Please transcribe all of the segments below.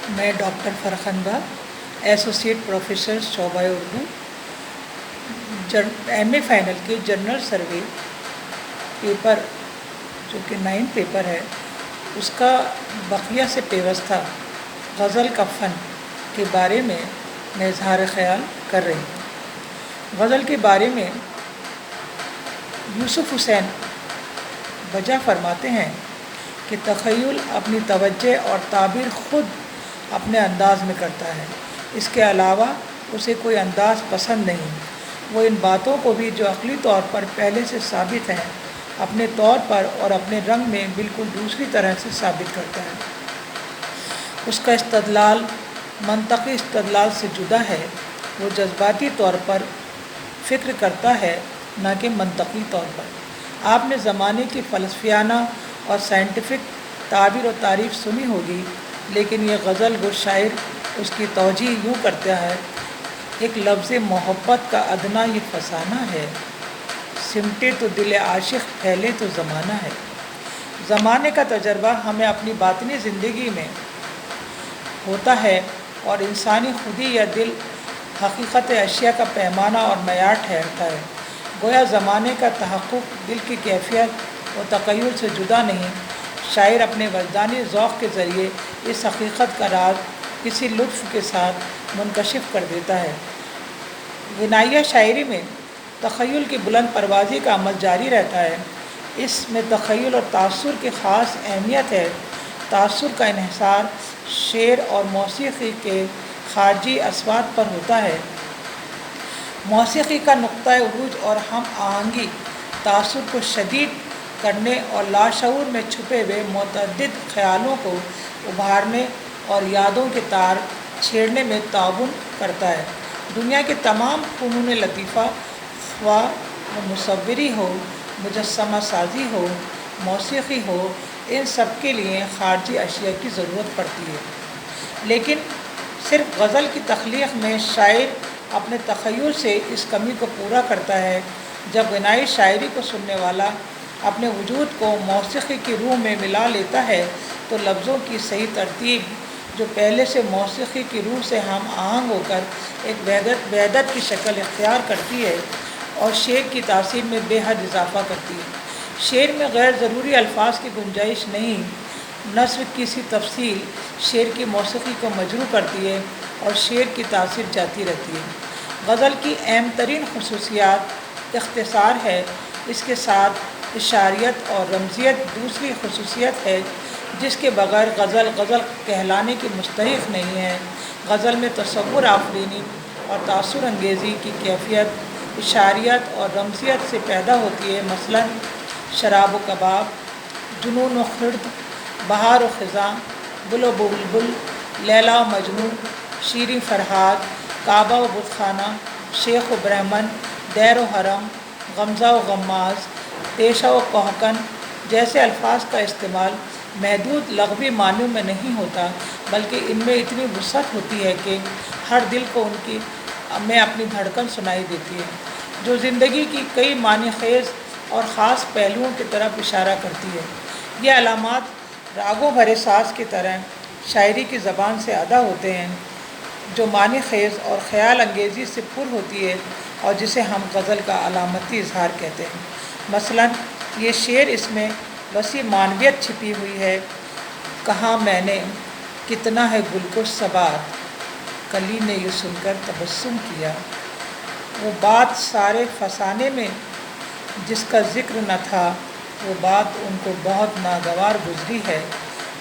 میں ڈاکٹر فرخن با associate professor شعبہ اردو ایم اے فائنل کے جنرل سروے پیپر جو کہ 9 پیپر ہے اس کا بقیہ سے پیوستہ غزل کا فن کے بارے میں اظہار خیال کر رہی ہوں۔ غزل کے بارے میں یوسف حسین وجہ فرماتے ہیں کہ تخیل اپنی توجہ اور تعبیر خود اپنے انداز میں کرتا ہے، اس کے علاوہ اسے کوئی انداز پسند نہیں۔ وہ ان باتوں کو بھی جو عقلی طور پر پہلے سے ثابت ہیں اپنے طور پر اور اپنے رنگ میں بالکل دوسری طرح سے ثابت کرتا ہے۔ اس کا استدلال منطقی استدلال سے جدا ہے، وہ جذباتی طور پر فکر کرتا ہے نہ کہ منطقی طور پر۔ آپ نے زمانے کی فلسفیانہ اور سائنٹیفک تعبیر و تعریف سنی ہوگی، لیکن یہ غزل گو شاعر اس کی توجیہ یوں کرتا ہے: ایک لفظ محبت کا ادنا یہ فسانہ ہے، سمٹے تو دل عاشق پھیلے تو زمانہ ہے۔ زمانے کا تجربہ ہمیں اپنی باطنی زندگی میں ہوتا ہے اور انسانی خودی یا دل حقیقت اشیاء کا پیمانہ اور معیار ٹھہرتا ہے۔ گویا زمانے کا تحقق دل کی کیفیت و تخیل سے جدا نہیں، شاعر اپنے وجدانی ذوق کے ذریعے اس حقیقت کا راز کسی لطف کے ساتھ منکشف کر دیتا ہے۔ غنائیہ شاعری میں تخیل کی بلند پروازی کا عمل جاری رہتا ہے۔ اس میں تخیل اور تاثر کی خاص اہمیت ہے۔ تاثر کا انحصار شعر اور موسیقی کے خارجی اثرات پر ہوتا ہے۔ موسیقی کا نقطہ عروج اور ہم آہنگی تاثر کو شدید کرنے اور لاشعور میں چھپے ہوئے متعدد خیالوں کو ابھارنے اور یادوں کے تار چھیڑنے میں تعاون کرتا ہے۔ دنیا کے تمام فنون لطیفہ، خواہ وہ مصوری ہو، مجسمہ سازی ہو، موسیقی ہو، ان سب کے لیے خارجی اشیاء کی ضرورت پڑتی ہے، لیکن صرف غزل کی تخلیق میں شاعر اپنے تخیل سے اس کمی کو پورا کرتا ہے۔ جب غنائی شاعری کو سننے والا اپنے وجود کو موسیقی کی روح میں ملا لیتا ہے تو لفظوں کی صحیح ترتیب جو پہلے سے موسیقی کی روح سے ہم آہنگ ہو کر ایک وحدت کی شکل اختیار کرتی ہے اور شعر کی تاثیر میں بے حد اضافہ کرتی ہے۔ شعر میں غیر ضروری الفاظ کی گنجائش نہیں، نثر کی سی تفصیل شعر کی موسیقی کو مجروح کرتی ہے اور شعر کی تاثیر جاتی رہتی ہے۔ غزل کی اہم ترین خصوصیات اختصار ہے، اس کے ساتھ اشاریت اور رمزیت دوسری خصوصیت ہے جس کے بغیر غزل غزل کہلانے کی مستحق نہیں ہے۔ غزل میں تصور آفرینی اور تاثر انگیزی کی کیفیت اشاریت اور رمزیت سے پیدا ہوتی ہے۔ مثلاً شراب و کباب، جنون و خرد، بہار و خزاں، گل و بلبل، لیلا و مجنوں، شیریں فرہاد، کعبہ و بت خانہ، شیخ و برہمن، دیر و حرم، غمزہ و غماز، پیشہ و کوہکن جیسے الفاظ کا استعمال محدود لغوی معنیوں میں نہیں ہوتا، بلکہ ان میں اتنی وسعت ہوتی ہے کہ ہر دل کو ان کی میں اپنی دھڑکن سنائی دیتی ہے، جو زندگی کی کئی معنی خیز اور خاص پہلوؤں کی طرف اشارہ کرتی ہے۔ یہ علامات راگوں بھرے ساز کی طرح شاعری کی زبان سے ادا ہوتے ہیں، جو معنی خیز اور خیال انگیزی سے پر ہوتی ہے اور جسے ہم غزل کا علامتی اظہار کہتے ہیں۔ مثلاً یہ شعر، اس میں وسیع معنویت چھپی ہوئی ہے: کہا میں نے کتنا ہے گل کو ثبات، کلی نے یہ سن کر تبسم کیا، وہ بات سارے فسانے میں جس کا ذکر نہ تھا، وہ بات ان کو بہت ناگوار گزری ہے۔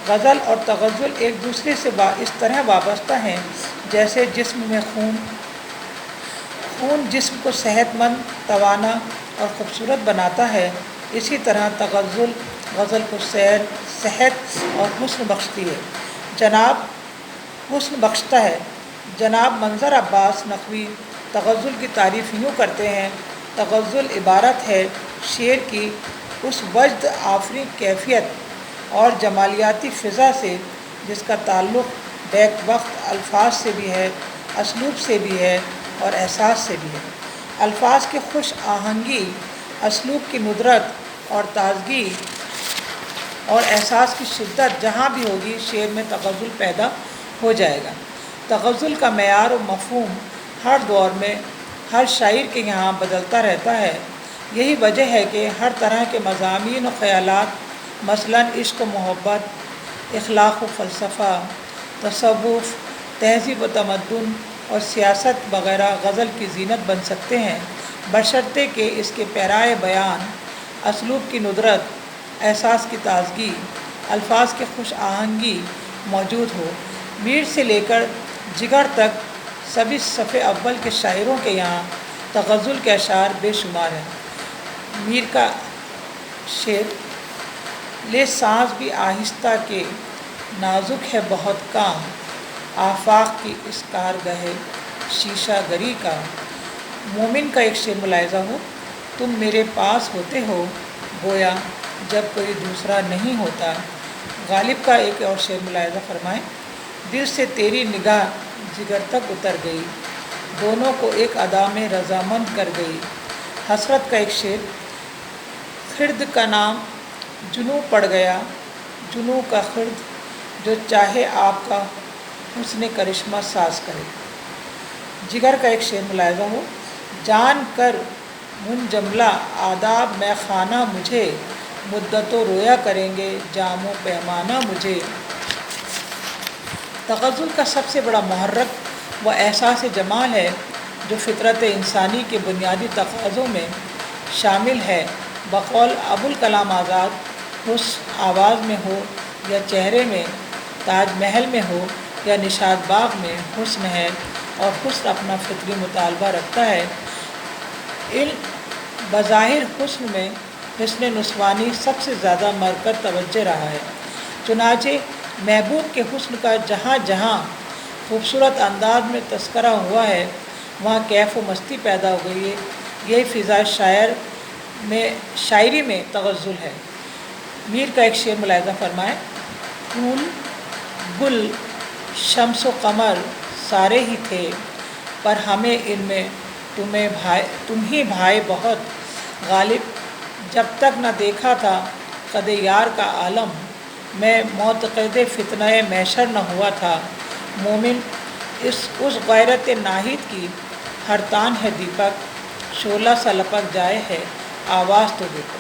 غزل اور تغزل ایک دوسرے سے اس طرح وابستہ ہیں جیسے جسم میں خون جسم کو صحت مند، توانا اور خوبصورت بناتا ہے، اسی طرح تغزل غزل کو صحت اور حسن بخشتی ہے۔ جناب منظر عباس نقوی تغزل کی تعریف یوں کرتے ہیں: تغزل عبارت ہے شعر کی اس وجد آفریں کیفیت اور جمالیاتی فضا سے جس کا تعلق بیک وقت الفاظ سے بھی ہے، اسلوب سے بھی ہے اور احساس سے بھی ہے۔ الفاظ کی خوش آہنگی، اسلوب کی ندرت اور تازگی اور احساس کی شدت جہاں بھی ہوگی، شعر میں تغزل پیدا ہو جائے گا۔ تغزل کا معیار و مفہوم ہر دور میں ہر شاعر کے یہاں بدلتا رہتا ہے۔ یہی وجہ ہے کہ ہر طرح کے مضامین و خیالات، مثلاً عشق و محبت، اخلاق و فلسفہ، تصوف، تہذیب و تمدن اور سیاست وغیرہ غزل کی زینت بن سکتے ہیں، بشرطے کہ اس کے پیرائے بیان، اسلوب کی ندرت، احساس کی تازگی، الفاظ کی خوش آہنگی موجود ہو۔ میر سے لے کر جگر تک سبھی صف اول کے شاعروں کے یہاں تغزل کے اشعار بے شمار ہیں۔ میر کا شعر: لے سانس بھی آہستہ کے نازک ہے بہت کام، آفاق کی اس کارگہ شیشہ گری کا۔ مومن کا ایک شعر ملاحظہ ہو: تم میرے پاس ہوتے ہو گویا جب کوئی دوسرا نہیں ہوتا۔ غالب کا ایک اور شعر ملاحظہ فرمائیں: دل سے تیری نگاہ جگر تک اتر گئی، دونوں کو ایک ادا میں رضامند کر گئی۔ حسرت کا ایک شعر: خرد کا نام جنوں پڑ گیا، جنوں کا خرد، جو چاہے آپ کا حسن کرشمہ ساز کرے۔ جگر کا ایک شعر ملاحظہ ہو: جان کر منجملہ آداب میں خانہ مجھے، مدت و رویا کریں گے جام و پیمانہ مجھے۔ تغزل کا سب سے بڑا محرک وہ احساس جمال ہے جو فطرت انسانی کے بنیادی تقاضوں میں شامل ہے۔ بقول ابوالکلام آزاد، حسن آواز میں ہو یا چہرے میں، تاج محل میں ہو یا نشاط باغ میں، حسن ہے، اور حسن اپنا فطری مطالبہ رکھتا ہے۔ بظاہر حسن میں حسن نسوانی سب سے زیادہ مرکز توجہ رہا ہے، چنانچہ محبوب کے حسن کا جہاں جہاں خوبصورت انداز میں تذکرہ ہوا ہے وہاں کیف و مستی پیدا ہو گئی ہے۔ یہی فضا شاعری میں تغزل ہے۔ میر کا ایک شعر ملاحظہ فرمائیں: پھول، گل، شمس و قمر سارے ہی تھے، پر ہمیں ان میں تم ہی بھائے بہت۔ غالب: جب تک نہ دیکھا تھا قد یار کا عالم، میں معتقد فتنہ محشر نہ ہوا تھا۔ مومن: اس غیرت ناہید کی ہر تان ہے دیپک، شعلہ سا لپک جائے ہے آواز تو دیکھو۔